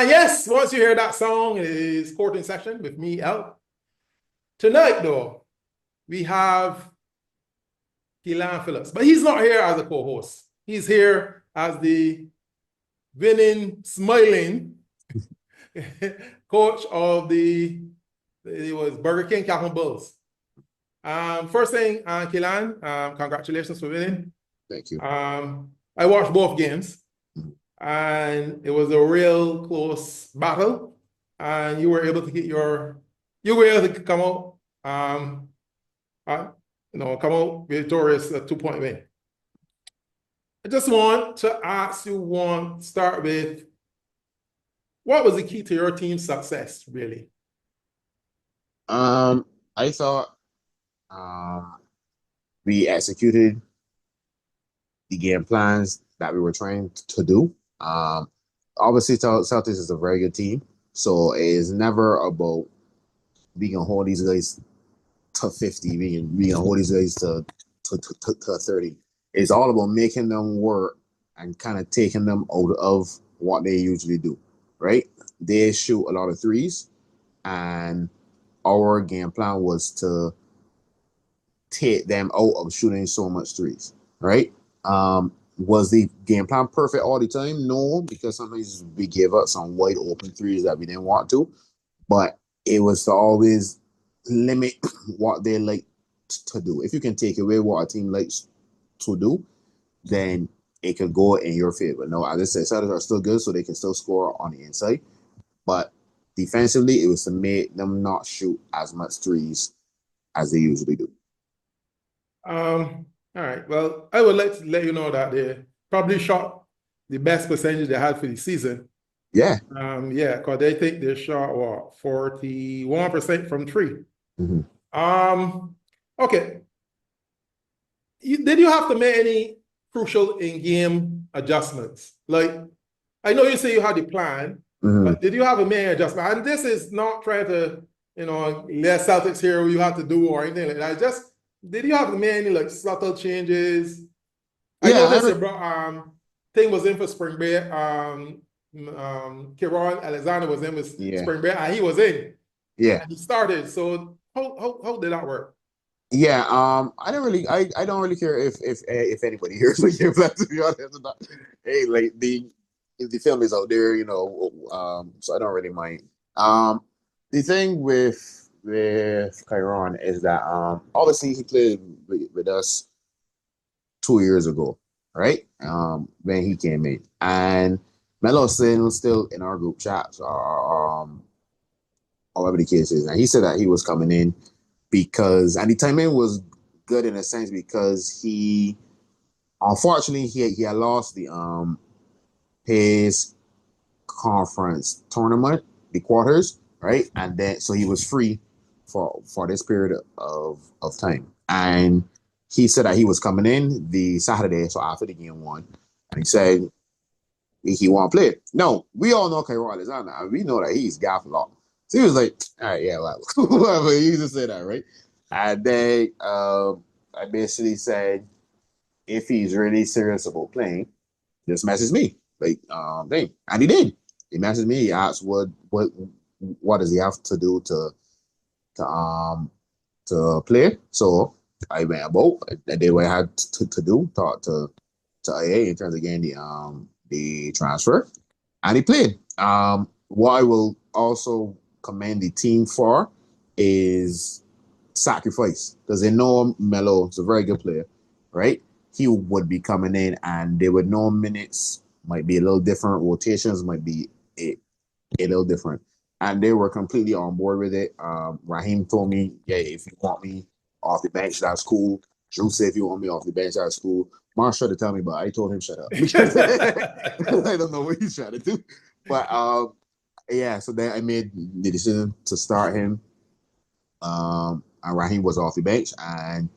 Yes, once you hear that song, it is courting session with me, L. Tonight, though, we have Kelan Phillips, but he's not here as a co-host. He's here as the winning, smiling coach of it was Burger King Clapham Bulls. First thing, Kelan, congratulations for winning. Thank you. I watched both games, and it was a real close battle, and you were able to come out, come out victorious, a 2-point win. I just want to ask you start with, what was the key to your team's success, really? I thought we executed the game plans that we were trying to do. Obviously, Celtics is a very good team, so it is never about we can hold these guys to 50, we can hold these guys to 30. It's all about making them work and kind of taking them out of what they usually do, right? They shoot a lot of threes, and our game plan was to take them out of shooting so much threes, right? Was the game plan perfect all the time? No, because sometimes we gave up some wide open threes that we didn't want to, but it was to always limit what they like to do. If you can take away what a team likes to do, then it could go in your favor. No, as I said, Celtics are still good, so they can still score on the inside, but defensively, it was to make them not shoot as much threes as they usually do. All right. Well, I would like to let you know that they probably shot the best percentage they had for the season. Yeah. Because they think they shot 41% from three. Mm-hmm. Okay. Did you have to make any crucial in-game adjustments? Like, I know you say you had the plan, but did you have a main adjustment? And this is not trying to, let Celtics hear what you have to do or anything like that. Did you have to make any subtle changes? I noticed your thing was in for spring break. Kelan Alexander was in with spring break, and he was in. Yeah, and he started. So how did that work? Yeah, I don't really care if anybody hears what you're planning, to be honest. Hey, like if the film is out there, so I don't really mind. The thing with Chiron is that obviously he played with us 2 years ago, right? When he came in, and Melo's still in our group chats, whatever the case is, and he said that he was coming in because, and the timing was good in a sense because he, unfortunately, he had lost the his conference tournament, the quarters, right? And then so he was free for this period of time. And he said that he was coming in the Saturday, so after the game one, and he said he want to play. No, we all know Cairo Alexander, and we know that he's gaff a lot. So he was like, all right, yeah, well, whatever. He just said that, right? And then I basically said, if he's really serious about playing, just message me. Thing. And he did. He messaged me. He asked what does he have to do to play. So I went about. I did what I had to do. Talk to AA in terms of getting the transfer, and he played. What I will also commend the team for is sacrifice, because they know Melo is a very good player, right? He would be coming in, and they would know minutes might be a little different, rotations might be a little different, and they were completely on board with it. Raheem told me, yeah, if you want me off the bench, that's cool. Drew said, if you want me off the bench, that's cool. Marsh tried to tell me, but I told him shut up because I don't know what he's trying to do. But yeah, so then I made the decision to start him. And Raheem was off the bench, and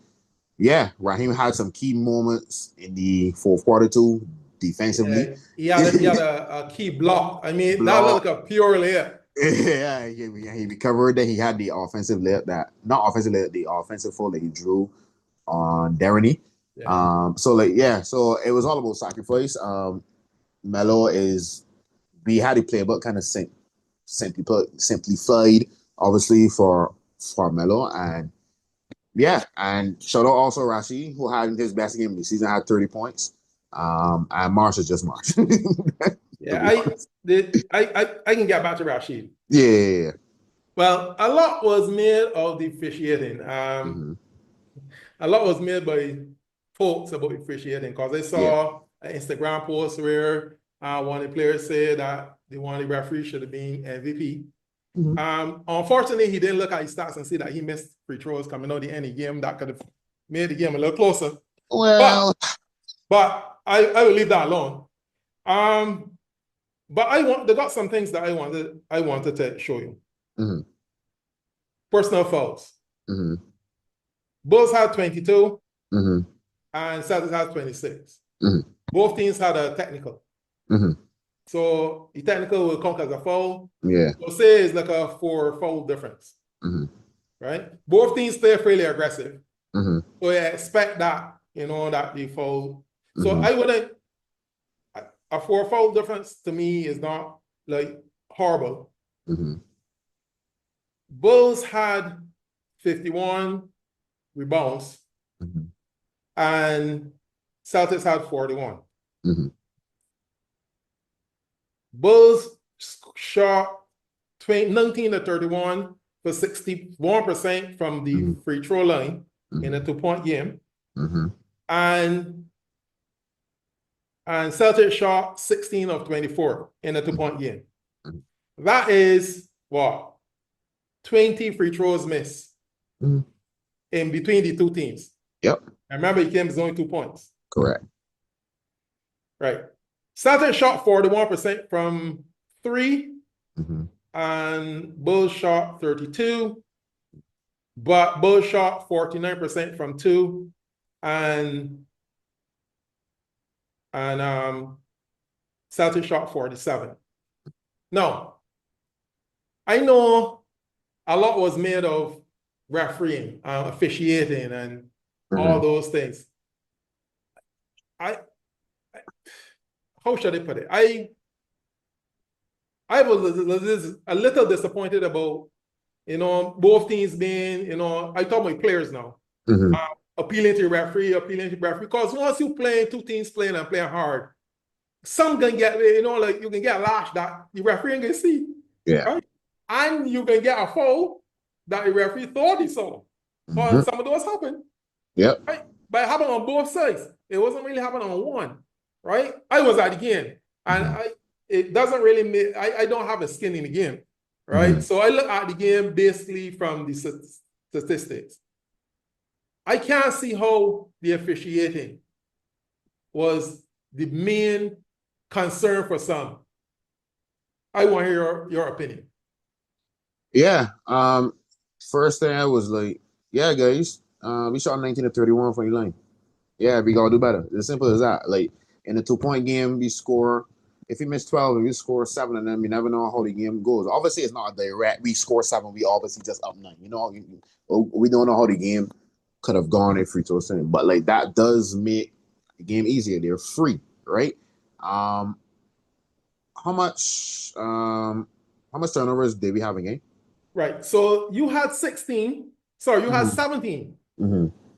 yeah, Raheem had some key moments in the fourth quarter too, defensively. Yeah, he had a key block. I mean, that looked like a pure layup. Yeah, he recovered. Then he had the offensive layup the offensive foul that he drew on Derany. Yeah. So it was all about sacrifice. Melo is we had a playbook kind of simplified, obviously for Melo, and yeah, and shout out also Rashi, who had his best game of the season, had 30 points. And Marsh is just Marsh. Yeah, I can get back to Rashid. Yeah. Well, a lot was made of the officiating. A lot was made by folks about officiating because I saw an Instagram post where one of the players said that the one of the referee should have been MVP. Unfortunately, he didn't look at his stats and see that he missed free throws coming out the end of the game that could have made the game a little closer. Well, but I will leave that alone. But they got some things that I wanted to show you. Personal fouls. Bulls had 22, and Celtics had 26. Both teams had a technical. So the technical will count as a foul. Yeah. So say it's like a 4 foul difference. Right? Both teams play fairly aggressive. So you expect that, that the foul. So I wouldn't, a 4 foul difference to me is not like horrible. Bulls had 51 rebounds, and Celtics had 41. Bulls shot 19 to 31 for 61% from the free throw line in a 2-point game. And Celtics shot 16 of 24 in a 2-point game. That is what? 20 free throws missed in between the two teams. Yep. And remember, the game is only 2 points. Correct. Right. Celtics shot 41% from 3, and Bulls shot 32, but Bulls shot 49% from 2, and Celtics shot 47. Now, I know a lot was made of refereeing, officiating, and all those things. How should I put it? I was a little disappointed about, both teams being, I talk about players now, appealing to referee, because once you play, two teams playing and playing hard, some can get, like you can get a lash that the referee can see. Yeah. Right? And you can get a foul that the referee thought he saw. But some of those happen. Yep. Right? But it happened on both sides. It wasn't really happening on one. Right? I was at the game. And it doesn't really make, I don't have a skin in the game. Right? So I look at the game basically from the statistics. I can't see how the officiating was the main concern for some. I want to hear your opinion. Yeah. First thing I was like, yeah, guys, we shot 19 to 31 from your line. Yeah, we gotta do better. It's as simple as that. Like in a 2-point game, we score. If we miss 12 and we score 7, and then we never know how the game goes. Obviously, it's not a direct. We score 7, we obviously just up 9. We don't know how the game could have gone if free throw thing. But like that does make the game easier. They're free, right? How much turnovers did we have in game? Right. So you had 16. Sorry, you had 17.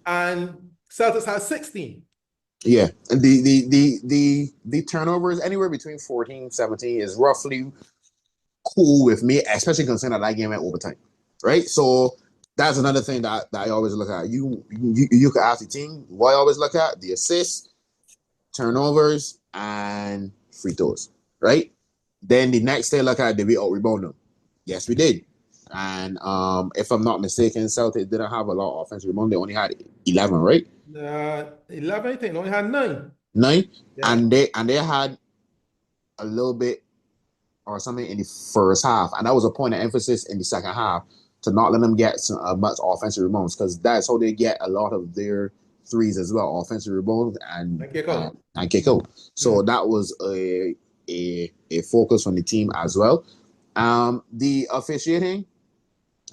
And Celtics had 16. Yeah. And the turnovers anywhere between 14, 17 is roughly cool with me, especially considering that game went overtime. Right? So that's another thing that I always look at. You can ask the team what I always look at: the assists, turnovers, and free throws. Right? Then the next day, look at, did we out rebound them? Yes, we did. And if I'm not mistaken, Celtics didn't have a lot of offensive rebound. They only had 11, right? 11, I think. They only had 9. 9? Yeah. And they had a little bit or something in the first half. And that was a point of emphasis in the second half to not let them get much offensive rebounds, because that's how they get a lot of their threes as well, offensive rebounds and kick out. So that was a focus from the team as well. The officiating,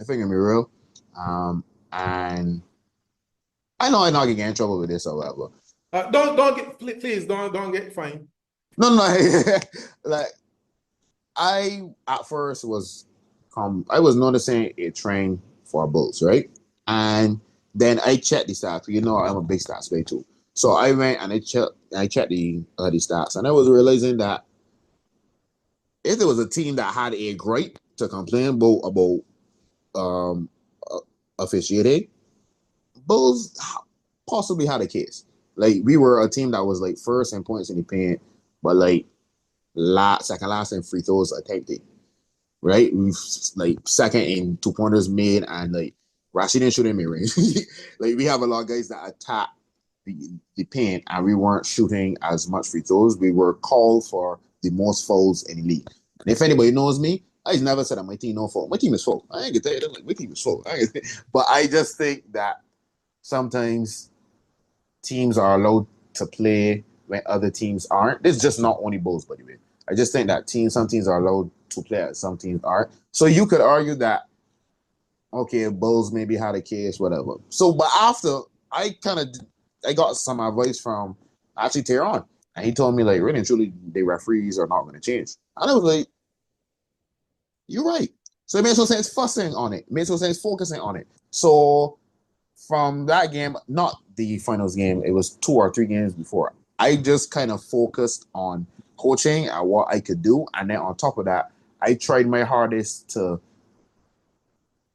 I think, I'm real. And I know I'm not gonna get in trouble with this or whatever. Don't get fined. No, like I at first was I was noticing a trend for Bulls, right? And then I checked the stats. You know, I'm a big stats player too. So I went and I checked the stats, and I was realizing that if there was a team that had a gripe to complain about um officiating, Bulls possibly had a case. Like we were a team that was like first in points in the paint, but like second last in free throws attempted. Right, we've like second in 2 pointers made, and like Rashid didn't shoot in mid range. Like we have a lot of guys that attack the paint, and we weren't shooting as much free throws. We were called for the most fouls in the league. And if anybody knows me, I never said that my team no fault. My team is full. I ain't gonna tell you that. Like, my team is full. But I just think that sometimes teams are allowed to play when other teams aren't. This is just not only Bulls, by the way. I just think that some teams are allowed to play as some teams aren't. So you could argue that, okay, Bulls maybe had a case, whatever. So, but after I got some advice from actually Tehran, and he told me like, really and truly, the referees are not going to change. And I was like, you're right. So it makes no sense fussing on it. It makes no sense focusing on it. So from that game, not the finals game, it was 2 or 3 games before, I just kind of focused on coaching and what I could do. And then on top of that, I tried my hardest to,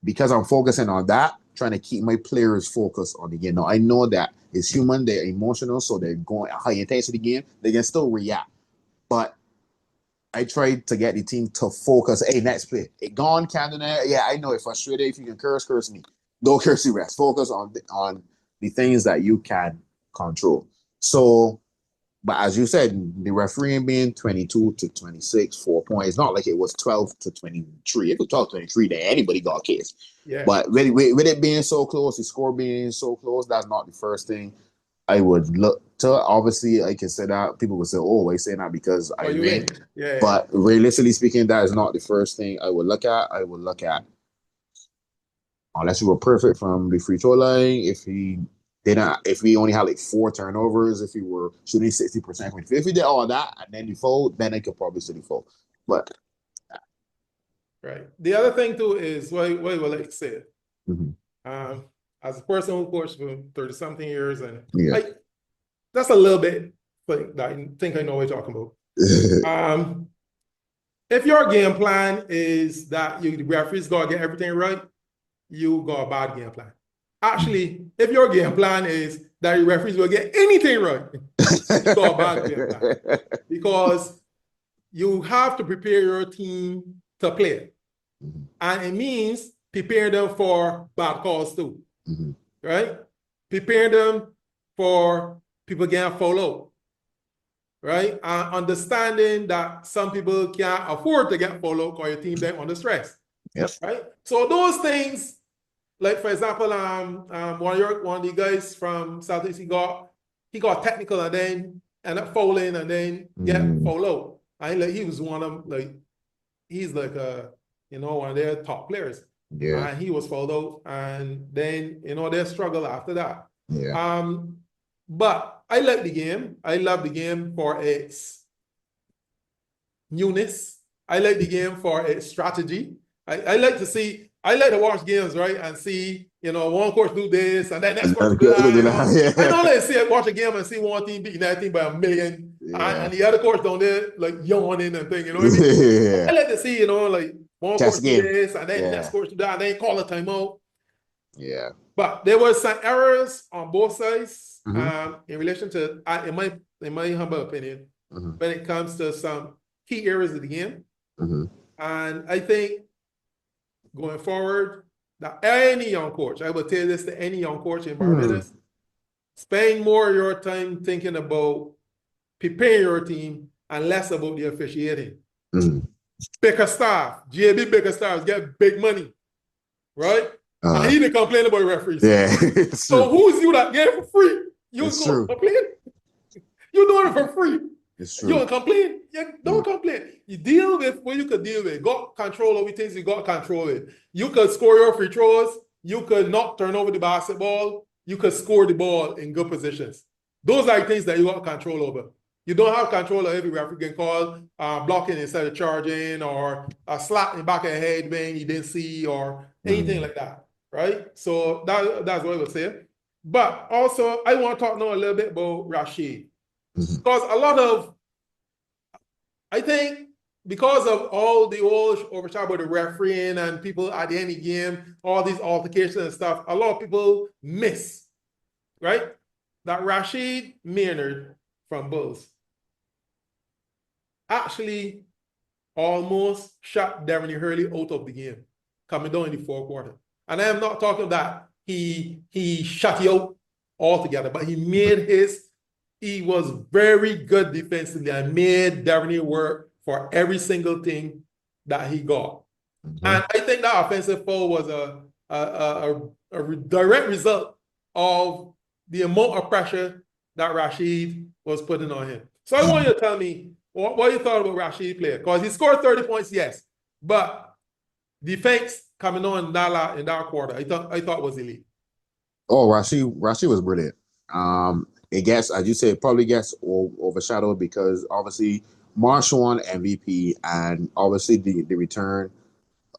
because I'm focusing on that, trying to keep my players focused on the game. Now, I know that it's human, they're emotional, so they're going high intensity game. They can still react. But I tried to get the team to focus. Hey, next play. It gone, Camden. Yeah, I know it frustrated. If you can curse me. Don't curse the rest. Focus on the things that you can control. So, but as you said, the refereeing being 22 to 26, 4 points. It's not like it was 12 to 23. If it was 12 to 23, then anybody got a case. Yeah. But with it being so close, the score being so close, that's not the first thing I would look to. Obviously, I can say that people would say, "Oh, I say that because I win." Yeah. But realistically speaking, that is not the first thing I would look at. I would look at, unless you were perfect from the free throw line, if we only had like 4 turnovers, if we were shooting 60%, if we did all that and then you fold, then I could probably see the fold. But right. The other thing too is what will I say? Mm-hmm. As a person who coached for 30-something years, and Yeah. that's a little bit that I think I know what you're talking about. If your game plan is that the referees gotta get everything right, you got a bad game plan. Actually, if your game plan is that the referees will get anything right, you got a bad game plan. Because you have to prepare your team to play. And it means prepare them for bad calls too. Right? Prepare them for people getting fouled out. Right? And understanding that some people can't afford to get fouled out because your team they're under stress. Yep. Right? So those things, like for example, one of the guys from Southeast, he got technical and then ended up fouling and then get fouled out. And he was one of them, he's like one of their top players. Yeah. And he was fouled out, and then they struggle after that. Yeah. But I like the game. I love the game for its newness. I like the game for its strategy. I like to watch games, right, and see, one coach do this and then next coach do that. I don't like to watch a game and see one team beating that team by 1,000,000, and the other coach down there like yawning and thing. You know what I mean? Yeah. I like to see, like one coach do this and then next coach do that and then call a timeout. Yeah. But there was some errors on both sides in relation to, in my humble opinion, when it comes to some key areas of the game. And I think going forward, that any young coach, I would tell this to any young coach in Barbados, spend more of your time thinking about preparing your team and less about the officiating. Bigger staff, JB bigger stars get big money, right? And he didn't complain about referees. Yeah. So who's you that get for free? You gonna complain? You're doing it for free. It's true. You don't complain? You don't complain. You deal with what you could deal with. Got control over things you got control with. You could score your free throws. You could not turn over the basketball. You could score the ball in good positions. Those are things that you got control over. You don't have control of every referee can call blocking instead of charging, or a slap in the back of the head when you didn't see, or anything like that, right? So that's what I would say. But also, I want to talk now a little bit about Rashid. Because a lot of, I think, because of all the old overshadowed by the refereeing and people at the end of the game, all these altercations and stuff, a lot of people miss, right? That Rashid Maynard from Bulls actually almost shut Devin Hurley out of the game, coming down in the fourth quarter. And I am not talking that he shut you out altogether, but he was very good defensively and made Devin work for every single thing that he got. And I think that offensive foul was a direct result of the amount of pressure that Rashid was putting on him. So I want you to tell me what you thought about Rashid player, because he scored 30 points, yes, but defense coming on in that quarter, I thought was elite. Oh, Rashid was brilliant. It gets, as you said, probably gets overshadowed because obviously Marsh won MVP and obviously the return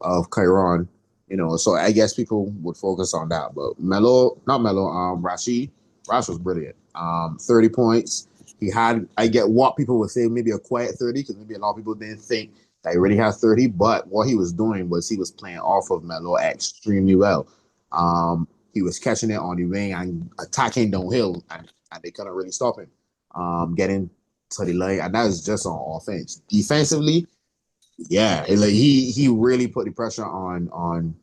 of Kyron, so I guess people would focus on that. But Rash was brilliant. 30 points. He had, I get what people would say, maybe a quiet 30, because maybe a lot of people didn't think that he really had 30, but what he was doing was he was playing off of Melo extremely well. He was catching it on the wing and attacking downhill, and they couldn't really stop him. Getting to the line, and that was just on offense. Defensively, yeah, he really put the pressure on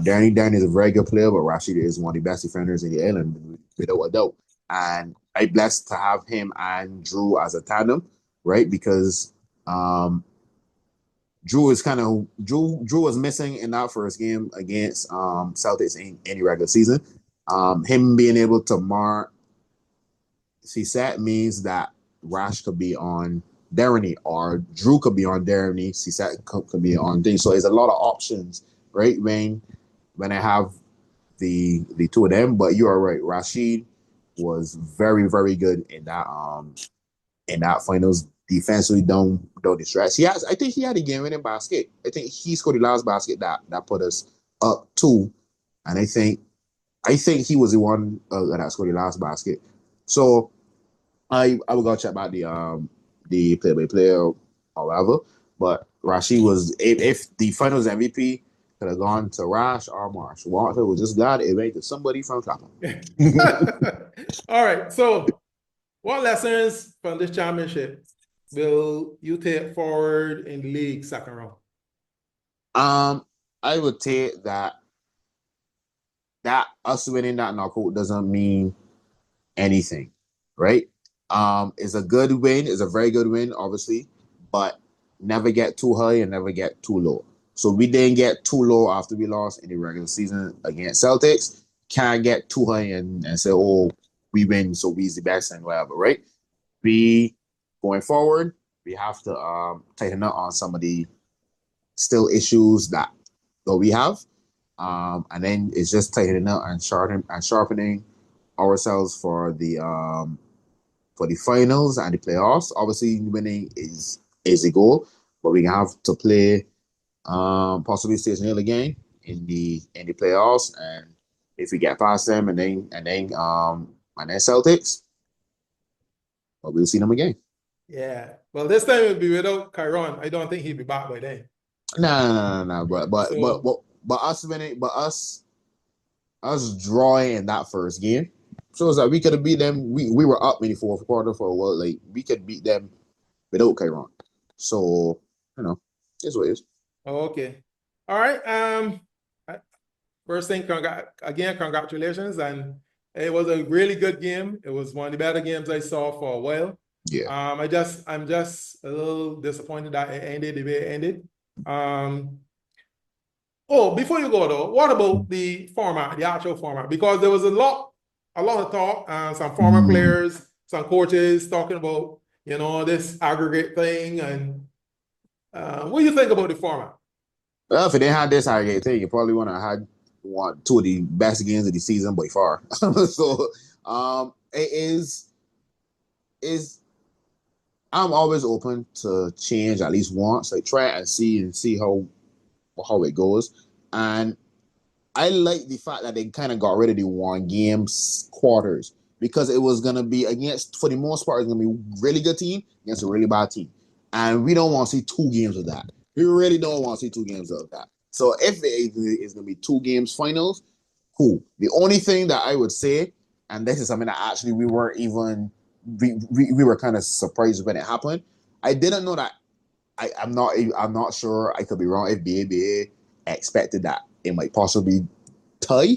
Danny. Danny is a very good player, but Rashid is one of the best defenders in the island, without a doubt. And I'm blessed to have him and Drew as a tandem, right? Because Drew was missing in that first game against Celtics in any regular season. Him being able to mark CSAT means that Rash could be on Darren, or Drew could be on Darren, CSAT could be on D. So there's a lot of options, right? When I have the two of them, but you are right. Rashid was very, very good in that finals. Defensively, don't distract. I think he had a game-winning basket. I think he scored the last basket that put us up 2, and I think he was the one that scored the last basket. So I will go check about the play-by-play or whatever. But Rashid was, if the finals MVP could have gone to Rash or Marsh, Walter was just glad it went to somebody from Clapham. All right. So what lessons from this championship will you take forward in the league second round? I would take that us winning that knockout doesn't mean anything, right? It's a good win. It's a very good win, obviously, but never get too high and never get too low. So we didn't get too low after we lost in the regular season against Celtics. Can't get too high and say, oh, we win, so we's the best and whatever, right? We, going forward, we have to tighten up on some of the still issues that we have. And then it's just tightening up and sharpening ourselves for the finals and the playoffs. Obviously, winning is a goal, but we have to play possibly stage nil again in the playoffs. And if we get past them and then Celtics, well, we'll see them again. Yeah. Well, this time it'll be without Kyron. I don't think he'll be back by then. No. But us winning, us drawing in that first game shows that we could have beat them. We were up in the fourth quarter for a while. Like, we could beat them without Kyron. So, it's what it is. Okay. All right. First thing, congratulations. And it was a really good game. It was one of the better games I saw for a while. Yeah. I'm just a little disappointed that it ended the way it ended. Before you go though, what about the format, the actual format? Because there was a lot of talk, some former players, some coaches talking about, this aggregate thing. And what do you think about the format? Well, if it didn't have this aggregate thing, you probably want to have two of the best games of the season by far. So it is I'm always open to change at least once. Like try it and see how it goes. And I like the fact that they kind of got rid of the one game quarters because it was gonna be against, for the most part, it's gonna be a really good team against a really bad team, and we don't want to see 2 games of that. We really don't want to see 2 games of that. So if it is gonna be 2 games finals, cool. The only thing that I would say, and this is something that actually we weren't even we were kind of surprised when it happened. I didn't know that. I'm not sure. I could be wrong. If BABA expected that it might possibly tie,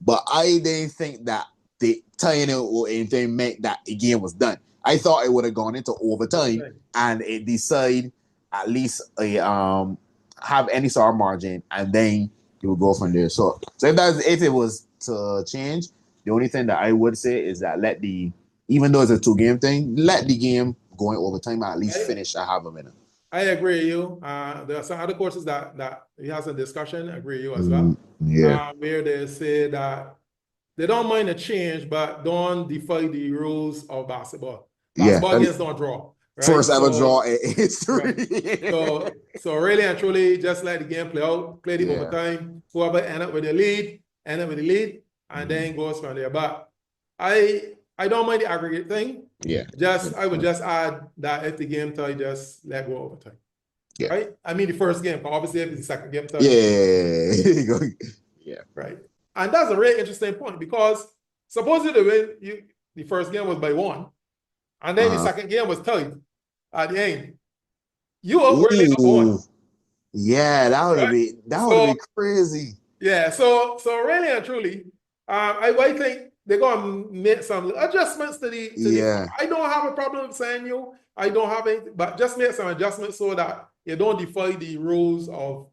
but I didn't think that the tying it or anything meant that the game was done. I thought it would have gone into overtime and it decide at least a have any sort of margin, and then you would go from there. So if it was to change, the only thing that I would say is that even though it's a 2 game thing, let the game go in overtime and at least finish a half a minute. I agree with you. There are some other courses that he has a discussion. I agree with you as well. Yeah. Where they say that they don't mind a change, but don't defy the rules of basketball. Basketball games don't draw. Right? First ever draw in history. Right. So really and truly, just let the game play out, play the overtime. Whoever end up with the lead, and then goes from there. But I don't mind the aggregate thing. Yeah. I would just add that if the game tie, just let go overtime. Yeah. Right? I mean the first game, but obviously if it's the second game tie. Yeah. Yeah. Right. And that's a really interesting point because supposedly the first game was by 1, and then the second game was tied at the end. You up really up 1. Yeah, that would be crazy. Yeah, so really and truly, I think they're gonna make some adjustments to the I don't have a problem saying I don't have anything, but just make some adjustments so that you don't defy the rules of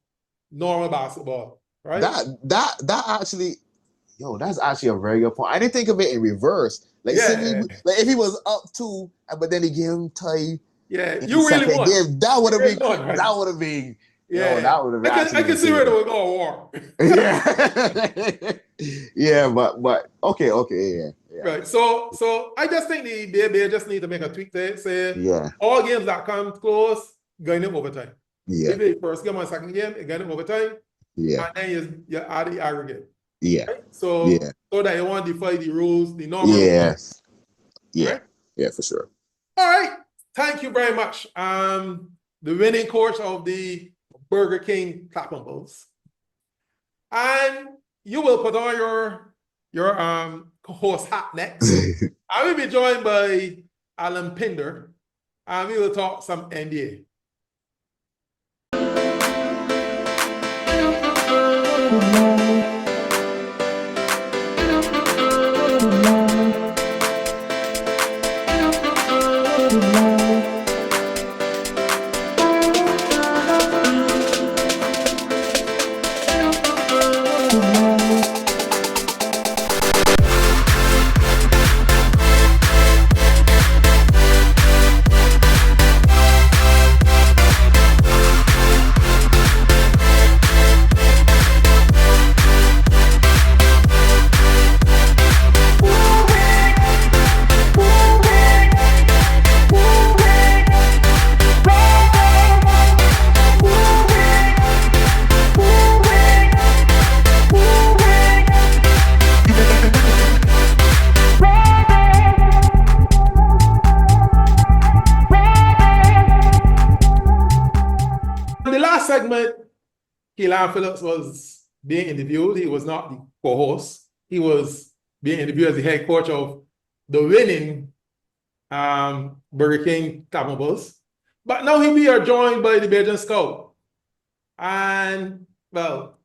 normal basketball. Right? That actually, that's actually a very good point. I didn't think of it in reverse. Like, if he was up 2, but then he gave him tie. Yeah, you really won. Game, that would have been. Right? That would have been. Yeah, that would have been. I can see where they were going to war. Yeah, but okay, yeah. Right. So I just think the BABA just need to make a tweak there. Say all games that come close, going in overtime. Yeah. Maybe first game or second game, going in overtime. Yeah. And then you add the aggregate. Yeah. Right? So that you won't defy the rules, the normal rules. Yeah. Right? Yeah, for sure. All right. Thank you very much. The winning coach of the Burger King Clapham Bulls. And you will put on your host hat next. I will be joined by Alan Pinder, and we will talk some NBA. Segment, Kelan Phillips was being interviewed. He was not the co-host. He was being interviewed as the head coach of the winning Burger King Clapham Bulls. But now we are joined by the Belgian scout. And, well,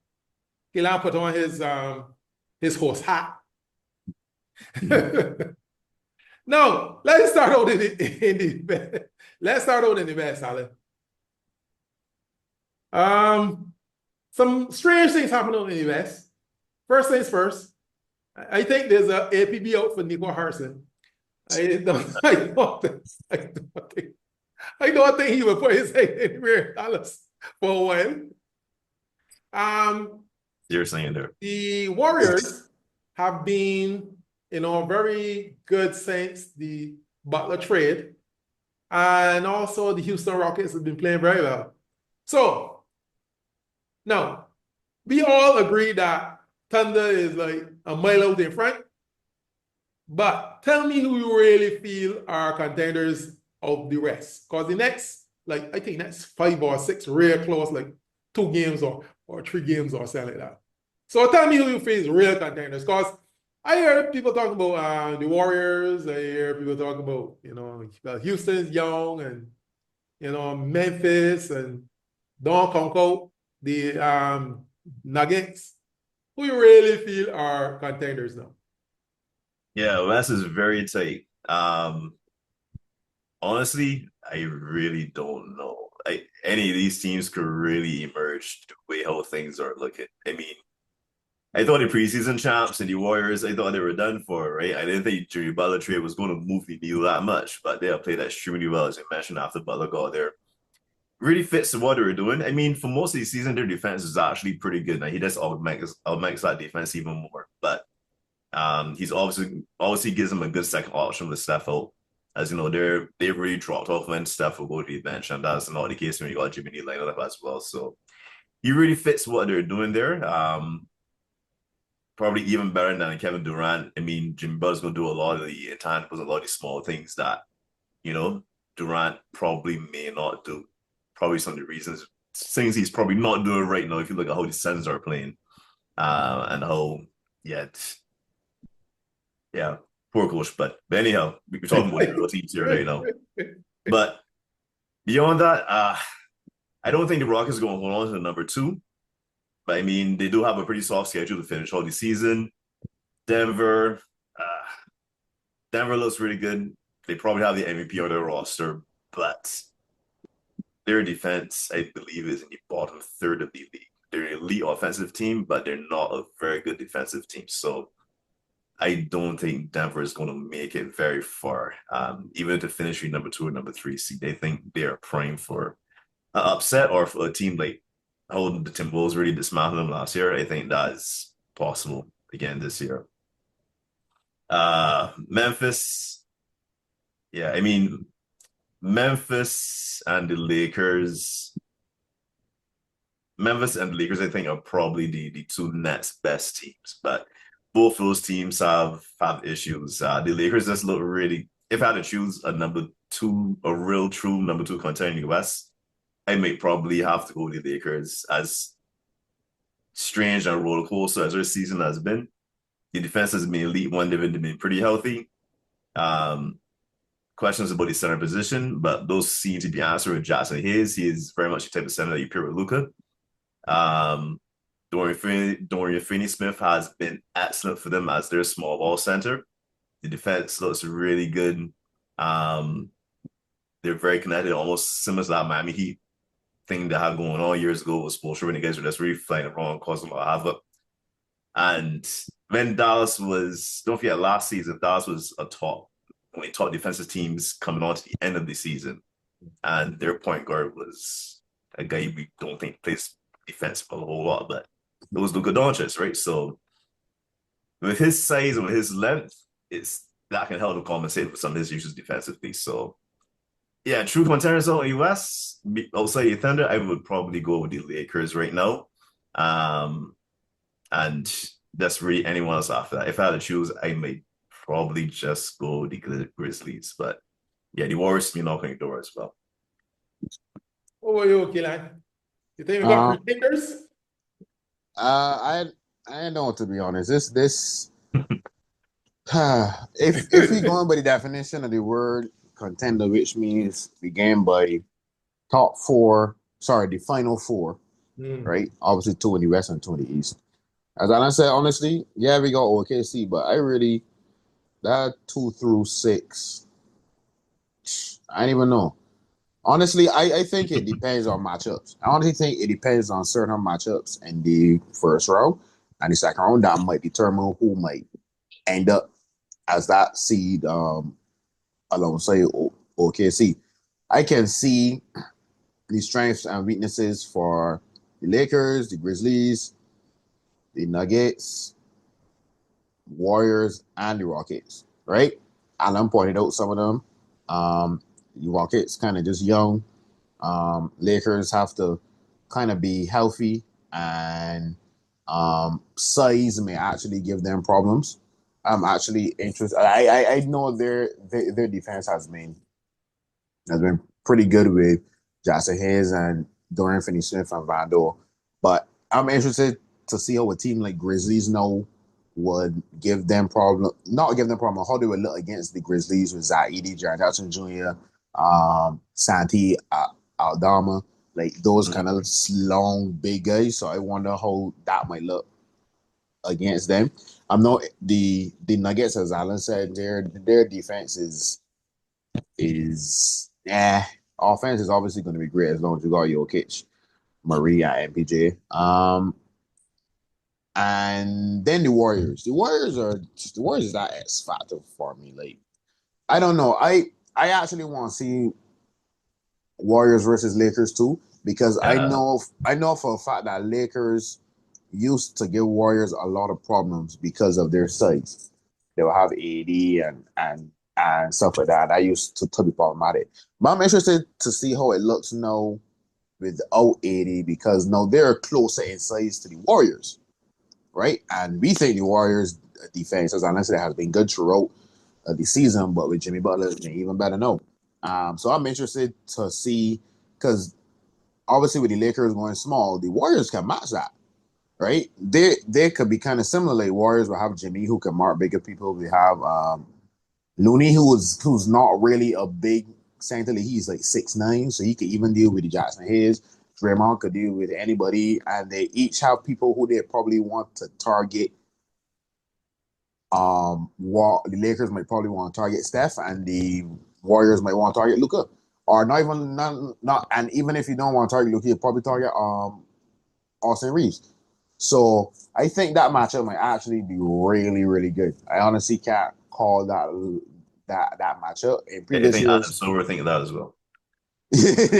Kelan put on his host hat. Now, let's start out in the best, Alan. Some strange things happened in the US. First things first, I think there's a APB out for Nico Harrison. I don't think he would put his head anywhere in Dallas for a while. Seriously, in there. The Warriors have been, very good since the Butler trade. And also the Houston Rockets have been playing very well. So now we all agree that Thunder is like a mile out in front. But tell me who you really feel are contenders of the rest. Because the next, like I think next 5 or 6 real close, like 2 games or 3 games or something like that. So tell me who you feel is real contenders. Because I hear people talking about the Warriors. I hear people talk about, well, Houston's young and Memphis and Don Conco, the Nuggets. Who you really feel are contenders now? Yeah, West is very tight. Honestly, I really don't know. Any of these teams could really emerge the way how things are looking. I mean, I thought the preseason champs and the Warriors, I thought they were done for, right? I didn't think Jimmy Butler trade was going to move the needle that much, but they have played extremely well, as you mentioned, after Butler got there. Really fits what they were doing. I mean, for most of the season, their defense is actually pretty good. Now he does augments that defense even more, but he's obviously gives him a good second option with Steph out. As you know, they've really dropped off when Steph will go to the bench, and that's not the case when you got Jimmy Lee lined up as well. So he really fits what they're doing there. Probably even better than Kevin Durant. I mean, Jimmy Butler's gonna do a lot of the intangibles, a lot of the small things that Durant probably may not do. Probably some of the reasons things he's probably not doing right now. If you look at how the Suns are playing, and how yeah. Yeah, poor coach. But anyhow, we're talking about the real teams here right now. But beyond that, I don't think the Rockets are going to hold on to the number 2. But I mean, they do have a pretty soft schedule to finish all the season. Denver, uh, Denver looks really good. They probably have the MVP on their roster, but their defense, I believe, is in the bottom third of the league. They're an elite offensive team, but they're not a very good defensive team. So I don't think Denver is going to make it very far, even to finish with number 2 or number 3 seed. They think they are praying for an upset or for a team like how the Timberwolves really dismantled them last year. I think that is possible again this year. Memphis, yeah, I mean Memphis and the Lakers. Memphis and the Lakers, I think, are probably the 2 next best teams, but both those teams have issues. The Lakers just look really. If I had to choose a number 2, a real true number 2 contender in the West, I may probably have to go with the Lakers. As strange and roller coaster as their season has been, the defense has been elite. One, they've been pretty healthy. Questions about the center position, but those seem to be answered with Jackson Hayes. He is very much the type of center that you pair with Luka. Dorian Finney-Smith has been excellent for them as their small ball center. The defense looks really good. They're very connected, almost similar to that Miami Heat thing they had going on years ago with Spoelstra when the guys were just really flying around, causing a lot of havoc. And when Dallas was, don't forget, last season, Dallas was one of the top defensive teams coming on to the end of the season. And their point guard was a guy we don't think plays defense a whole lot, but it was Luka Doncic, right? So with his size and with his length, that can help him compensate for some of his uses defensively. So yeah, true contenders out in the West, outside the Thunder, I would probably go with the Lakers right now. And that's really anyone else after that. If I had to choose, I might probably just go with the Grizzlies. But yeah, the Warriors be knocking the door as well. What were you, Kelan? You think we got Uh, pretenders? I don't know, to be honest. This if we going by the definition of the word contender, which means the game by top 4, sorry, the final 4, right? Obviously 2 in the West and 2 in the East. As I said, honestly, yeah, we got OKC, but I really that 2 through 6, I don't even know. Honestly, I think it depends on matchups. I honestly think it depends on certain matchups in the first round and the second round that might determine who might end up as that seed alongside OKC. I can see the strengths and weaknesses for the Lakers, the Grizzlies, the Nuggets, Warriors, and the Rockets, right? Alan pointed out some of them. Rockets kind of just young. Lakers have to kind of be healthy, and size may actually give them problems. I'm actually interested. I know their defense has been pretty good with Jackson Hayes and Dorian Finney-Smith and Vando, but I'm interested to see how a team like Grizzlies now would give them problem, not give them problem, how they would look against the Grizzlies with Zach Edey, Jaren Jackson Jr., Santi Aldama, like those kind of long, big guys. So I wonder how that might look against them. I'm not the Nuggets, as Alan said, their defense is offense is obviously going to be great as long as you got Jokic, Maria, and MPJ. And then the Warriors. The Warriors is that X factor for me. Like, I don't know. I actually want to see Warriors versus Lakers too, because I know for a fact that Lakers used to give Warriors a lot of problems because of their size. They will have AD and stuff like that. That used to be problematic. But I'm interested to see how it looks now without AD, because now they're closer in size to the Warriors, right? And we think the Warriors defense, as honestly, has been good throughout the season, but with Jimmy Butler, it's been even better now. So I'm interested to see, because obviously with the Lakers going small, the Warriors can match that, right? They could be kind of similar. Like Warriors will have Jimmy, who can mark bigger people. We have Looney, who's not really a big center. He's like 6'9", so he could even deal with the Jackson Hayes. Draymond could deal with anybody, and they each have people who they probably want to target. The Lakers might probably want to target Steph, and the Warriors might want to target Luka, or not. And even if you don't want to target Luka, you probably target Austin Reeves. So I think that matchup might actually be really, really good. I honestly can't call that matchup in previous years. Adam Silver thinking that as well.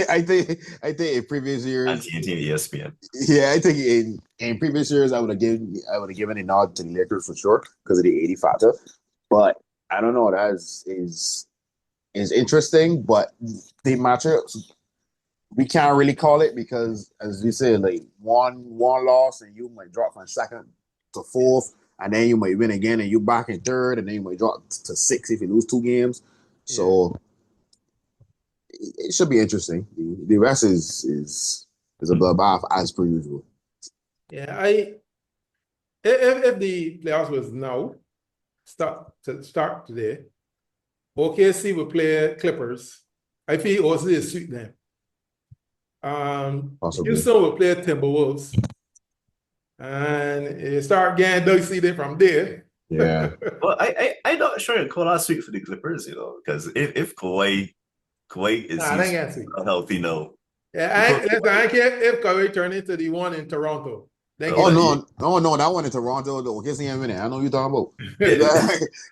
I think in previous years, and TNT and ESPN. Yeah, I think in previous years I would have given a nod to the Lakers for sure because of the 80 factor. But I don't know, that is interesting. But the matchups, we can't really call it because, as you said, like one loss and you might drop from second to fourth, and then you might win again and you back in third, and then you might drop to sixth if you lose 2 games. Yeah. So it should be interesting. The rest is a bloodbath as per usual. Yeah, if the playoffs was now start today, OKC will play Clippers. I feel also they suit them. Houston will play Timberwolves, and you start getting dicey there from there. Yeah. Well, I'm not sure I'd call that sweet for the Clippers, because if Kawhi is healthy, no. Yeah, I care if Kawhi turned into the one in Toronto. No, that one in Toronto, though. Guess in a minute. I know you're talking about.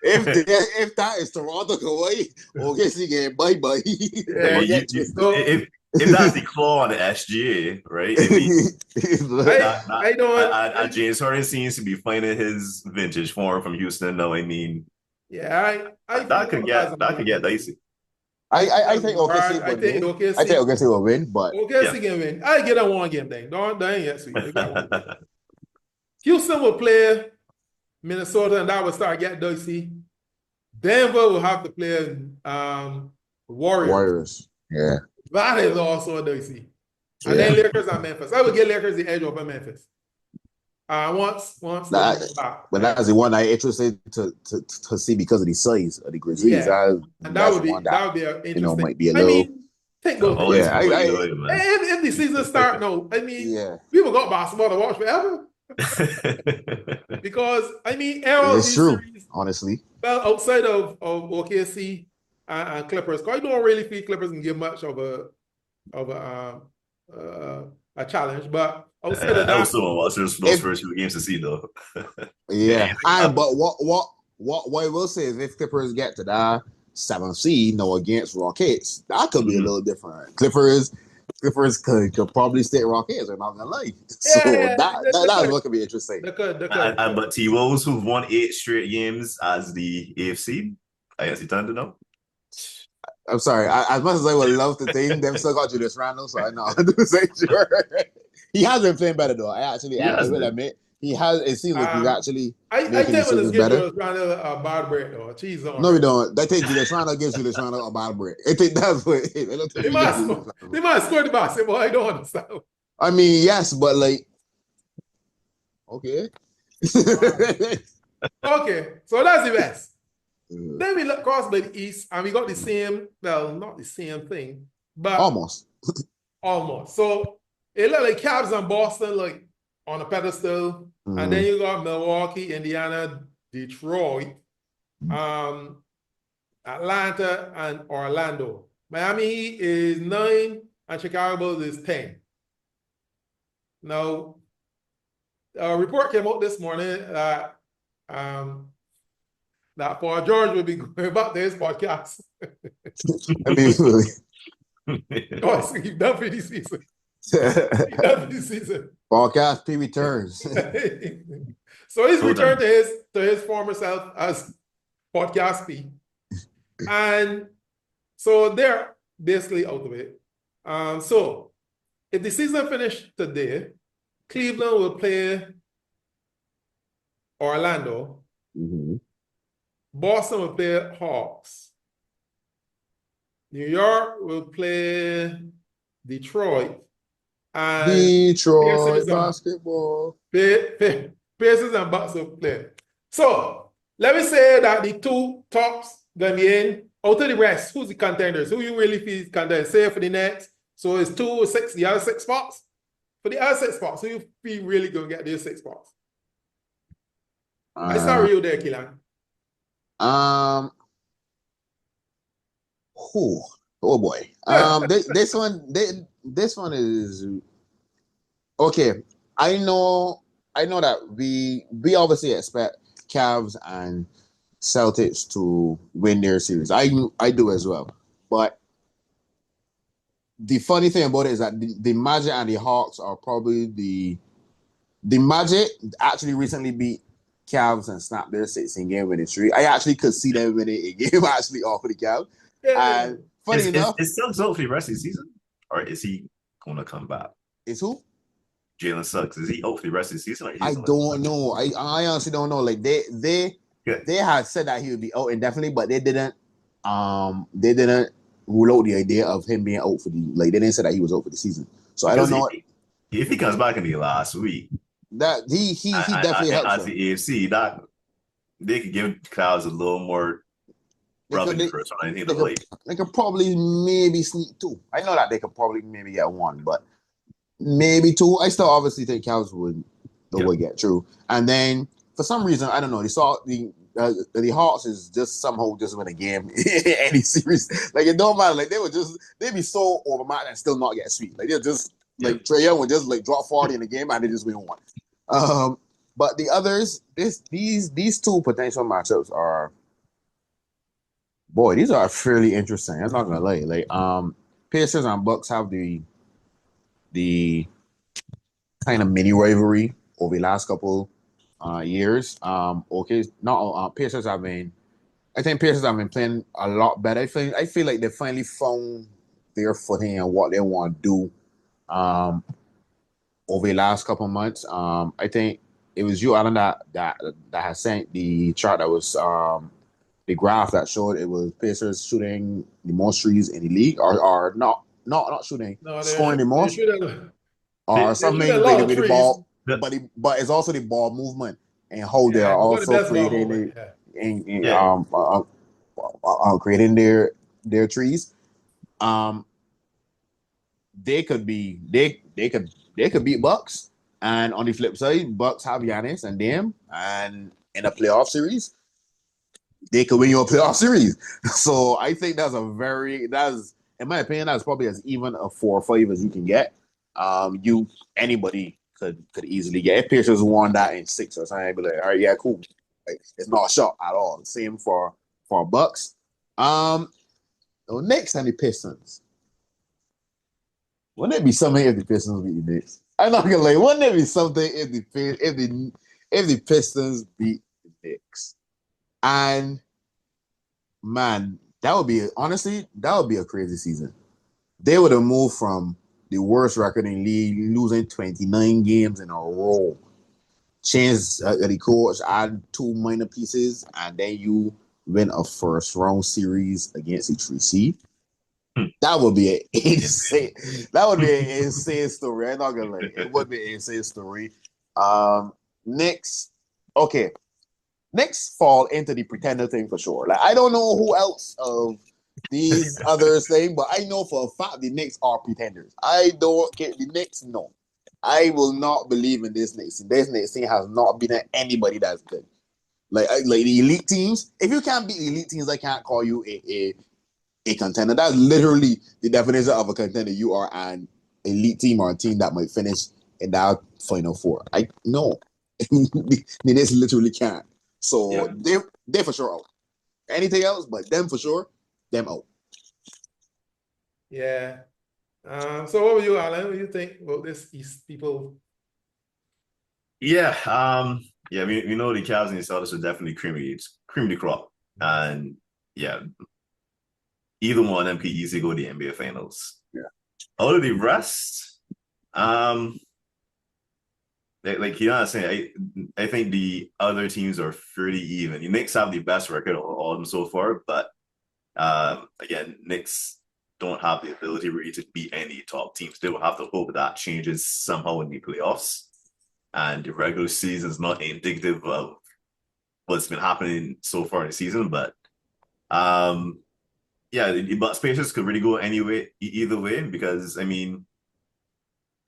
if that is Toronto Kawhi, guess he get bye. If that's the claw on the SGA, right? I mean, James Harden seems to be finding his vintage form from Houston. No, I mean, yeah, that could get dicey. I think OKC would win. I think OKC will win, but OKC can win. I get a 1 game thing. Don't yet see. Houston will play Minnesota, and that will start getting dicey. Denver will have to play Warriors. Yeah. That is also dicey. And then Lakers and Memphis. I would get Lakers the edge over Memphis. Once but that's the one I'm interested to see because of the size of the Grizzlies. Yeah. That would be an interesting. Might be a little. If the season start, people got basketball to watch forever. Because it's true. Series, honestly, well, outside of OKC and Clippers, I don't really feel Clippers can give much of a challenge. But outside of that, I also want to watch those first 2 games to see though. Yeah, but what I will say is if Clippers get to that 7th seed, against Rockets, that could be a little different. Clippers could probably stay Rockets. I'm not gonna lie. So that's what could be interesting. But T-Wolves, who've won 8 straight games as the AFC, I guess you turned to know. I'm sorry. As much as I would love to think they've still got Julius Randle, so I know 100% sure. He has been playing better though. I Yes, will man. admit he has. It seems like he's actually I making think when it's decisions give better. Julius Randle a bad break though. Cheese on No, we her. don't. I think Julius Randle gives Julius Randle a bad break. I think that's what it is. I don't think They he gives must Julius they Randle. must score the basketball. I don't understand. I mean, yes, but like, okay. Okay, so that's the West. Then we look across by the East, and we got the same, well, not the same thing, but Almost. almost. So it looked like Cavs and Boston, like on a pedestal, and then you got Milwaukee, Indiana, Detroit, Atlanta, and Orlando. Miami is 9, and Chicago Bulls is 10. Now, a report came out this morning that Paul George will be going back to his podcast. I mean, Oh, he's done for this season. He's done for this season. Broadcast P returns. So he's returned to his former self as podcast P. And so they're basically out of it. So if the season finished today, Cleveland will play Orlando. Boston will play Hawks. New York will play Detroit. And Detroit basketball. Pacers and Bucks will play. So let me say that the two tops gonna be in. Out of the rest, who's the contenders? Who you really feel is contenders? Say for the Nets. So it's 2 or 6, the other 6 spots. For the other 6 spots, who you feel really gonna get these 6 spots? I start with you there, Kelan. Oh boy. This one is okay. I know that we obviously expect Cavs and Celtics to win their series. I do as well. But the funny thing about it is that the Magic and the Hawks are probably the Magic actually recently beat Cavs and snapped their 16-game winning streak. I actually could see them winning a game actually off of the Cavs. And funny enough, is Suggs out for the rest of the season, or is he going to come back? Is who? Jalen Suggs. Is he out for the rest of the season? I don't know. I honestly don't know. Like they had said that he would be out indefinitely, but they didn't rule out the idea of him being out for the they didn't say that he was out for the season. So because I don't know if he comes back in the last week. That he definitely helps. As the AFC, that they could give Cavs a little more rubbing first on anything to play. They could probably maybe sneak 2. I know that they could probably maybe get 1, but maybe 2. I still obviously think Cavs would get through. And then for some reason, I don't know. They saw the Hawks is just somehow just win a game in any series. Like it don't matter. Like they'd be so overmatched and still not get sweet. Like they're just like Trae Young would just like drop 40 in the game and they just win 1. But the others, these 2 potential matchups are, boy, these are fairly interesting. I'm not gonna lie. Like Pacers and Bucks have the kind of mini rivalry over the last couple years. Pacers have been. I think Pacers have been playing a lot better. I feel like they finally found their footing and what they want to do. Over the last couple of months, I think it was you, Alan, that has sent the chart that was the graph that showed it was Pacers shooting the most threes in the league, or not shooting, scoring the most, or something with the ball. But it's also the ball movement and how they are also creating creating their trees. They could beat Bucks, and on the flip side, Bucks have Giannis and them, and in a playoff series, they could win your playoff series. So I think in my opinion, that's probably as even a 4 or 5 as you can get. Anybody could easily get. If Pacers won that in 6 or something, I'd be like, all right, yeah, cool. Like, it's not a shot at all. Same for Bucks. Knicks and the Pistons. Wouldn't it be something if the Pistons beat the Knicks? I'm not gonna lie. Wouldn't it be something if the Pistons beat the Knicks? And man, That would be a crazy season. They would have moved from the worst record in league, losing 29 games in a row. Change the coach, add 2 minor pieces, and then you win a first round series against a 3 seed. That would be an insane. That would be an insane story. I'm not gonna lie. It would be an insane story. Knicks, okay. Knicks fall into the pretender thing for sure. Like I don't know who else of these others thing, but I know for a fact the Knicks are pretenders. I don't care. The Knicks, no. I will not believe in this Knicks team. This Knicks team has not been at anybody that's good. Like the elite teams. If you can't beat elite teams, I can't call you a contender. That's literally the definition of a contender. You are an elite team or a team that might finish in that final four. I no. The Knicks literally can't. So they're for sure out. Anything else, but them for sure, them out. Yeah. So what were you, Alan? What do you think about this East people? Yeah, we know the Cavs and the Celtics are definitely cream of the crop. And yeah, either one of them could easily go to the NBA Finals. Yeah. Out of the rest, like Kelan saying, I think the other teams are fairly even. The Knicks have the best record of all of them so far, but again, Knicks don't have the ability really to beat any top teams. They will have to hope that changes somehow in the playoffs. And the regular season is not indicative of what's been happening so far in the season, but the Bucks Pacers could really go either way, because I mean,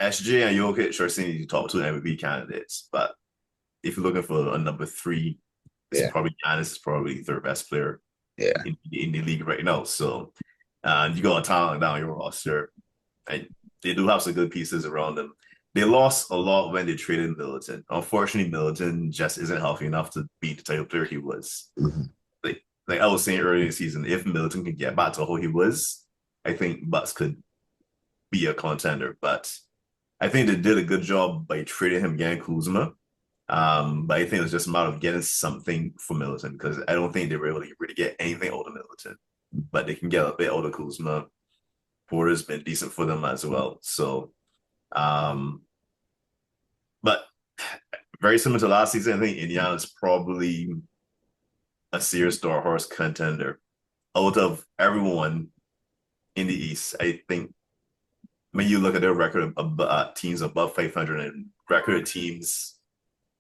SJ and Jokic are seen as the top 2 MVP candidates, but if you're looking for a number 3, it's probably Giannis is probably the 3rd best player in the league right now. So you got talent down your roster, and they do have some good pieces around them. They lost a lot when they traded Middleton. Unfortunately, Middleton just isn't healthy enough to be the type of player he was. Mm-hmm. Like I was saying earlier in the season, if Middleton can get back to who he was, I think Bucks could be a contender. But I think they did a good job by trading him, getting Kuzma. But I think it was just a matter of getting something for Middleton, because I don't think they were able to really get anything out of Middleton. But they can get a bit out of Kuzma. Porter's been decent for them as well. So, but very similar to last season, I think Indiana's probably a serious dark horse contender. Out of everyone in the East, I think when you look at their record of teams above 500 and record teams,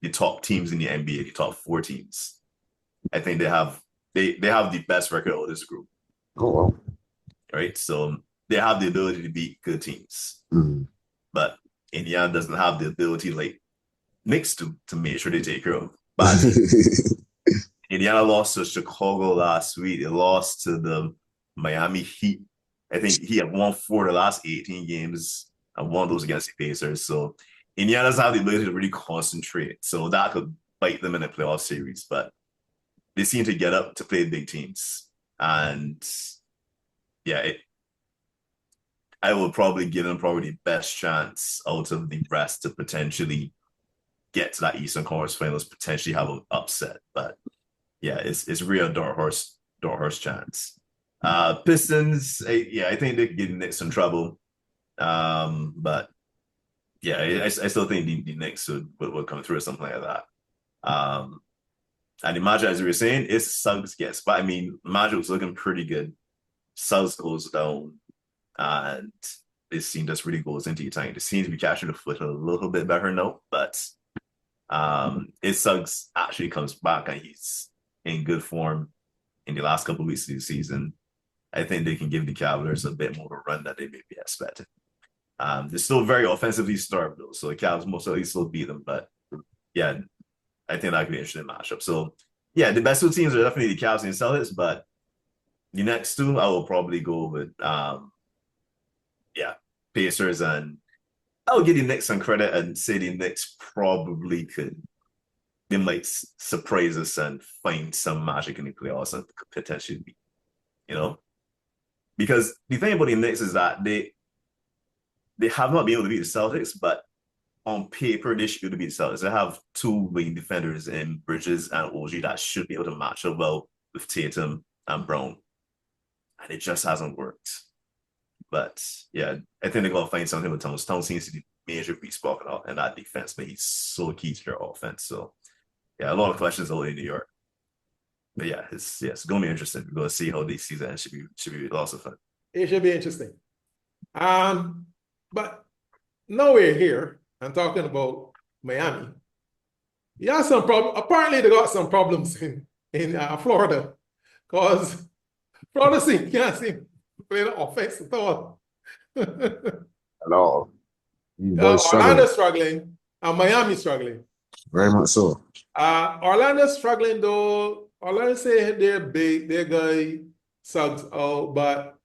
the top teams in the NBA, the top 4 teams, I think they have the best record of this group. Oh, wow. Right? So they have the ability to beat good teams. Mm-hmm. But Indiana doesn't have the ability like Knicks to make sure they take care of bad teams. Indiana lost to Chicago last week. They lost to the Miami Heat. I think he had won 4 of the last 18 games and won those against the Pacers. So Indiana doesn't have the ability to really concentrate. So that could bite them in a playoff series. But they seem to get up to play big teams. And I will probably give them the best chance out of the rest to potentially get to that Eastern Conference Finals, potentially have an upset. But yeah, it's real dark horse chance. Pistons, I think they could get the Knicks in trouble. But yeah, I still think the Knicks would come through or something like that. And imagine, as we were saying, it's Suggs gets, but I mean, Magic was looking pretty good. Suggs goes down, and this team just really goes into your time. It seems to be catching the foot a little bit better now, but if Suggs actually comes back and he's in good form in the last couple of weeks of the season, I think they can give the Cavaliers a bit more of a run that they may be expecting. They're still very offensively starved though, so the Cavs most likely still beat them. But yeah, I think that could be an interesting matchup. So yeah, the best 2 teams are definitely the Cavs and the Celtics, but the next 2 I will probably go with Pacers, and I'll give the Knicks some credit and say the Knicks probably could. They might surprise us and find some magic in the playoffs and could potentially be, because the thing about the Knicks is that they have not been able to beat the Celtics, but on paper they should beat the Celtics. They have 2 wing defenders in Bridges and OG that should be able to match up well with Tatum and Brown. and it just hasn't worked. But yeah, I think they're gonna find something with Tone. Tone seems to be major weak spot in that defense, but he's so key to their offense. So yeah, a lot of questions only in New York. But yeah, it's gonna be interesting. We're gonna see how this season should be lots of fun. It should be interesting. But nowhere here. I'm talking about Miami. Yeah, some problem. Apparently, they got some problems in Florida, because Florida can't seem to play the offense at all. At all. These boys Orlando's struggling, and Miami struggling. Very much so. Orlando's struggling though. Orlando say they're big, their guy sucks out, but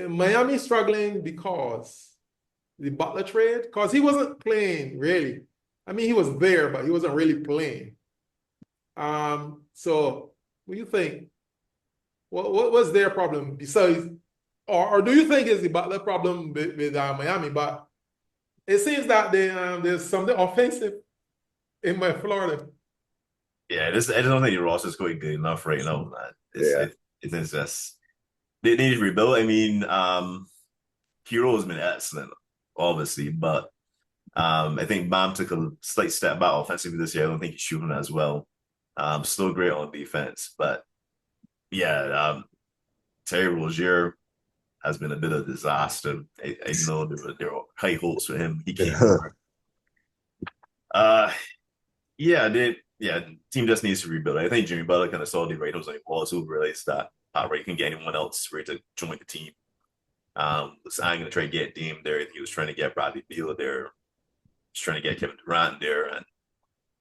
Miami struggling because the Butler trade, because he wasn't playing really. I mean, he was there, but he wasn't really playing. So what do you think? What was their problem besides, or do you think it's the Butler problem with Miami? But it seems that there's something offensive in my Florida. Yeah, I don't think the roster is quite good enough right now, man. It's just they need to rebuild. I mean, Hero has been excellent, obviously, but I think Bam took a slight step back offensively this year. I don't think he's shooting as well. Still great on defense, but yeah, Terry Rozier has been a bit of a disaster. I know there were high hopes for him. He came over. The team just needs to rebuild. I think Jimmy Butler kind of saw the writers on the wall, so realized that Ray can get anyone else ready to join the team. Was I'm gonna try to get Dame there. He was trying to get Bradley Beal there. He's trying to get Kevin Durant there, and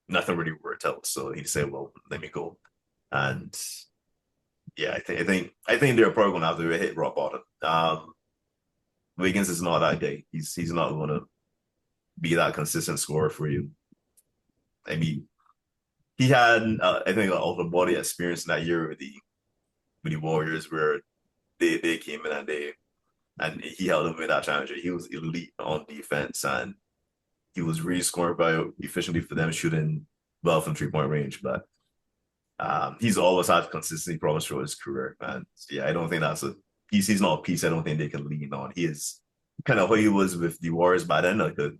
nothing really worked out. So he said, "Well, let me go." And yeah, I think they're probably gonna have to hit rock bottom. Wiggins is not that guy. He's not gonna be that consistent scorer for you. I mean, he had I think an ultimate body experience in that year with the Warriors, where they came in and he held them with that challenger. He was elite on defense, and he was really scoring by efficiently for them, shooting well from 3-point range. But he's always had consistency problems throughout his career, and yeah, I don't think that's a piece. He's not a piece I don't think they can lean on. He is kind of what he was with the Warriors by then, like a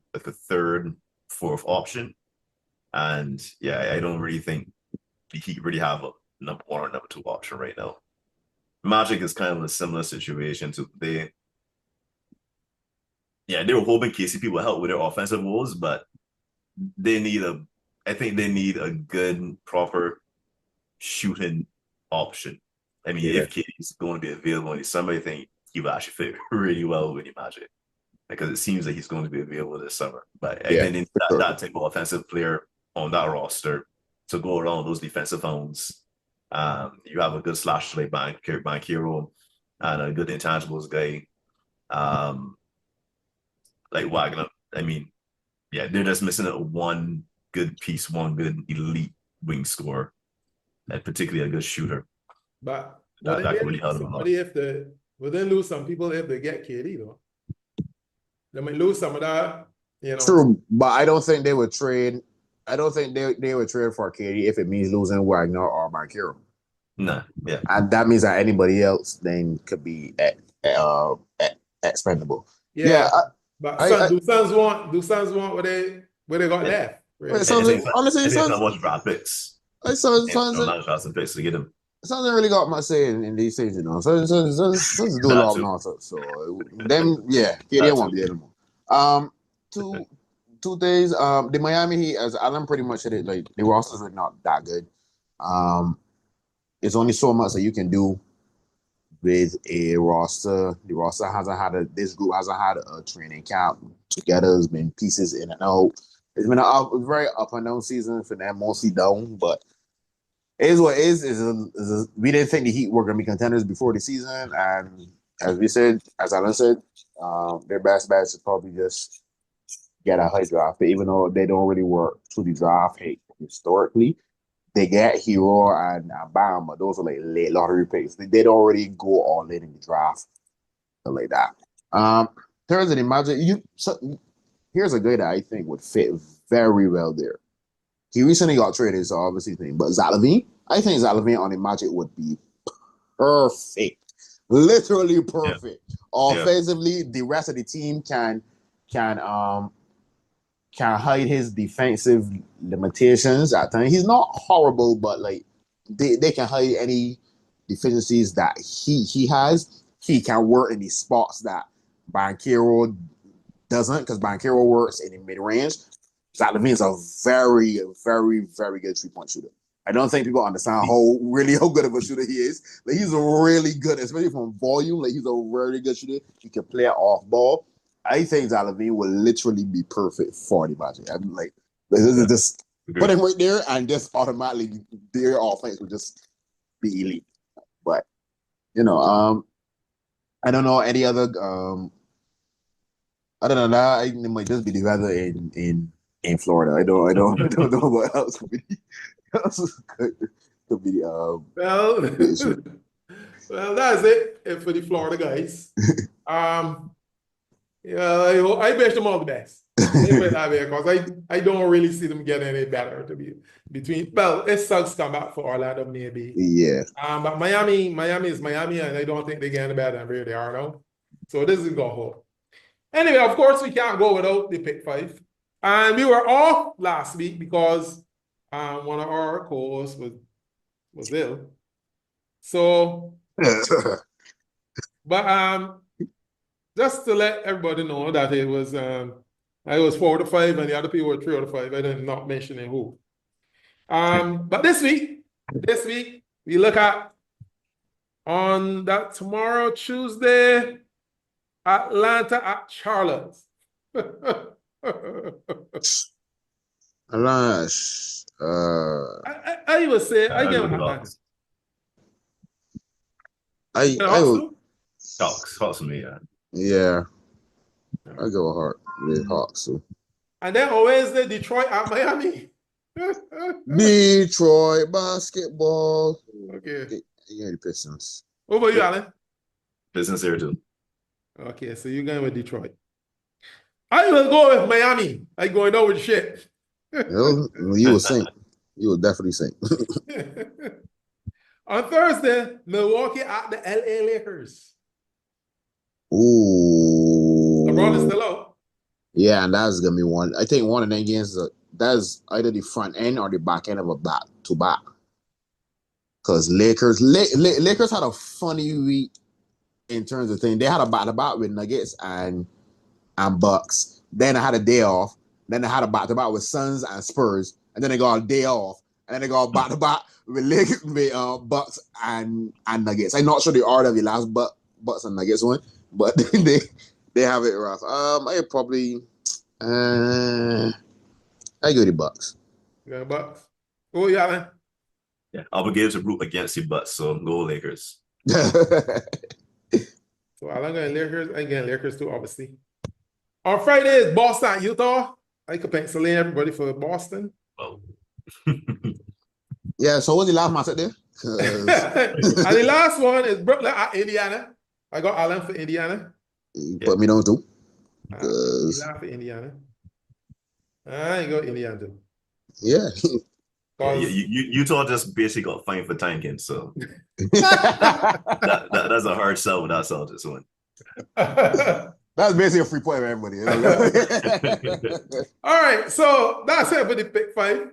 third, fourth option. And yeah, I don't really think the Heat really have a number one or number two option right now. Magic is kind of a similar situation to they were hoping KCP will help with their offensive woes, but I think they need a good, proper shooting option. I mean, if KD's going to be available in summer, I think he will actually fit really well with the Magic, because it seems like he's going to be available this summer. But I think they need that type of offensive player on that roster to go around those defensive homes. You have a good slash like Banchero and a good intangibles guy like Wagner. I mean, yeah, they're just missing one good piece, one good elite wing scorer, and particularly a good shooter. But that can really help them. Will they lose some people if they get KD though? They might lose some of that, True, but I don't think they would trade. I don't think they would trade for KD if it means losing Wagner or Banchero. No, yeah, and that means that anybody else then could be expendable. But do Suns want what they got left? Really? Honestly, it's not much draft picks. Suns picks to get them. Suns ain't really got much say in these things, Suns do a lot of nonsense. So them, KD won't be there anymore. Two things. The Miami Heat, as Alan pretty much said it, like the rosters are not that good. It's only so much that you can do with a roster. The roster this group hasn't had a training camp together. It's been pieces in and out. It's been a very up and down season for them, mostly down, but it is what it is. We didn't think the Heat were going to be contenders before the season, and as Alan said, their best bet is probably just get a high draft, even though they don't really work to the draft historically. They get Hero and Bam, but those are like late lottery picks. They don't already go all in the draft, like that. In terms of the Magic, here's a guy that I think would fit very well there. He recently got traded, so obviously, but Zach LaVine, I think Zach LaVine on the Magic would be perfect. literally perfect. Yeah. Offensively, the rest of the team can hide his defensive limitations at times. He's not horrible, but like they can hide any deficiencies that he has. He can work in the spots that Banchero doesn't, because Banchero works in the mid range. Zach LaVine is a very, very, very good 3-point shooter. I don't think people understand how good of a shooter he is. Like, he's really good, especially from volume. Like, he's a very good shooter. He can play off ball. I think Zach LaVine will literally be perfect for the Magic. I'm like, just put him right there, and just automatically their offense will just be elite. But I don't know any other. Other than that, it might just be the weather in Florida. I don't know what else could be. Could be well, well, that's it for the Florida guys. Yeah, I wish them all the best. Because I don't really see them getting any better to be between. Well, it sucks come back for Orlando maybe. Yeah. But Miami is Miami, and I don't think they're getting better than where they are now. So this is gonna hold. Anyway, of course, we can't go without the pick five. And we were off last week because one of our co-hosts was ill. So, but just to let everybody know that it was I was 4 to 5 and the other people were 3 out of 5. I did not mention who. But this week we look at on that tomorrow, Tuesday, Atlanta at Charlotte. Alas, I would say I give Atlanta. I would Hawks for me, yeah. I go hard with Hawks. So. And then always the Detroit at Miami. Detroit basketball. Okay. Yeah, the Pistons. What about you, Alan? Pistons here too. Okay, so you're going with Detroit. I will go with Miami. I going down with shit. You will sink. You will definitely sink. On Thursday, Milwaukee at the LA Lakers. Ooh. LeBron is still out. Yeah, and that's gonna be one. I think one of them games that's either the front end or the back end of a back to back. Because Lakers had a funny week in terms of things. They had a back to back with Nuggets and Bucks. Then I had a day off. Then they had a back to back with Suns and Spurs. And then they got a day off. And then they got back to back with Lakers, with Bucks and Nuggets. I'm not sure the order of the last Bucks and Nuggets one, but they have it rough. I probably I go the Bucks. You got Bucks. Oh yeah, man. Yeah, obligated to root against the Bucks, so go Lakers. So I'm going Lakers. I get Lakers too, obviously. On Friday is Boston at Utah. I could pencil in everybody for Boston. Well. Yeah, so what's the last match there? And the last one is Brooklyn at Indiana. I got Allen for Indiana. Put me down too. For Indiana. I got Indiana too. Yeah. Utah just basically got fined for tanking, so that's a hard sell without Celtics one. That's basically a free point for everybody. All right, so that's it for the pick five.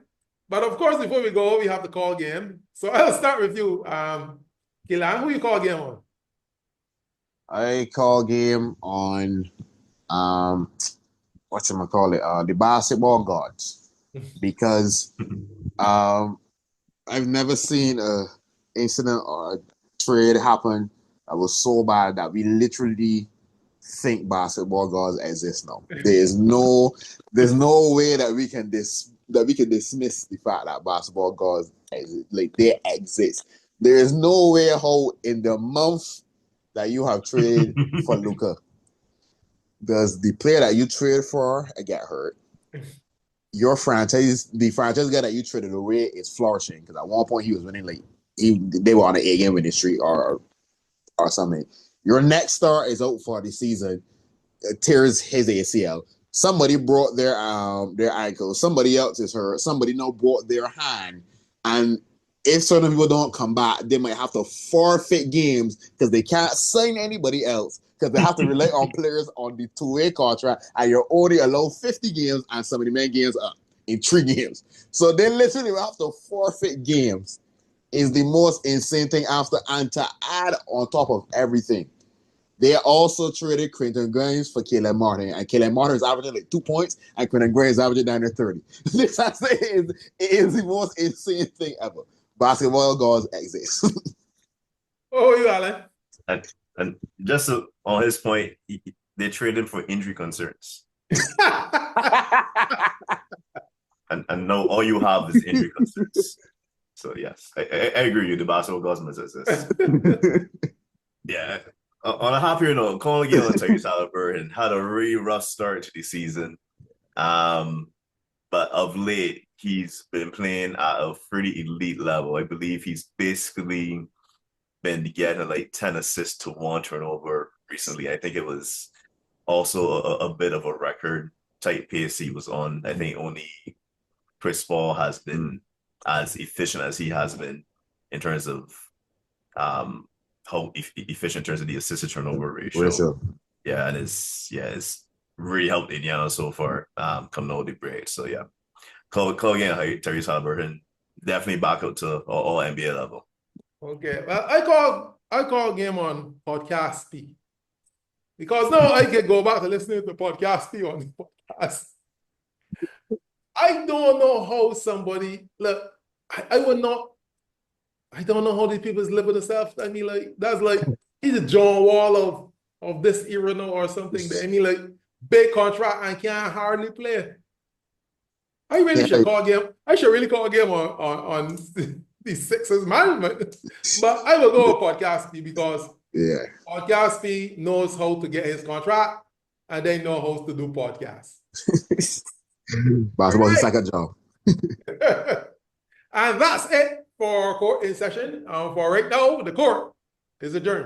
But of course, before we go, we have the call game. So I'll start with you, Kelan. Who you call game on? I call game on the basketball gods, because I've never seen a incident or a trade happen that was so bad that we literally think basketball gods exist now. There's no way that we can dismiss the fact that basketball gods exist. Like, they exist. There is no way how in the month that you have traded for Luka, does the player that you trade for get hurt? Your franchise, the franchise guy that you traded away, is flourishing, because at one point he was winning, like they were on an 8-game winning streak or something. Your next star is out for the season, tears his ACL. Somebody brought their ankle. Somebody else is hurt. Somebody now brought their hand, and if certain people don't come back, they might have to forfeit games because they can't sign anybody else because they have to rely on players on the two-way contract, and you're only allowed 50 games, and some of the main games up in 3 games. So they literally will have to forfeit games. Is the most insane thing after, and to add on top of everything, they also traded Quentin Grimes for Kelan Martin, and Kelan Martin is averaging like 2 points, and Quentin Grimes is averaging down to 30. This is the most insane thing ever. Basketball gods exist. Oh, you Alan. And just on his point, they traded him for injury concerns. and now all you have is injury concerns. So yes, I agree with you. The basketball gods must exist. Yeah. On a happier note, Colin Gill and Tyrese Halliburton had a really rough start to the season. But of late, he's been playing at a pretty elite level. I believe he's basically been getting like 10 assists to 1 turnover recently. I think it was also a bit of a record type pace he was on. I think only Chris Paul has been as efficient as he has been in terms of how efficient in terms of the assist to turnover ratio. Yeah, and it's really helped Indiana so far coming out of the break. So yeah, call again Tyrese Halliburton, definitely back up to all NBA level. Okay, well, I call game on podcast P because now I can go back to listening to podcast P on the podcast. I don't know how somebody look. I would not. I don't know how these people live with themselves. I mean, like that's like he's a John Wall of this era now or something. I mean, like big contract and can't hardly play. I really should call a game. I should really call a game on the Sixers management. But I will go with Podcast P because Podcast P knows how to get his contract and they know how to do podcasts. Basketball is a second job. And that's it for court in session. For right now, the court is adjourned.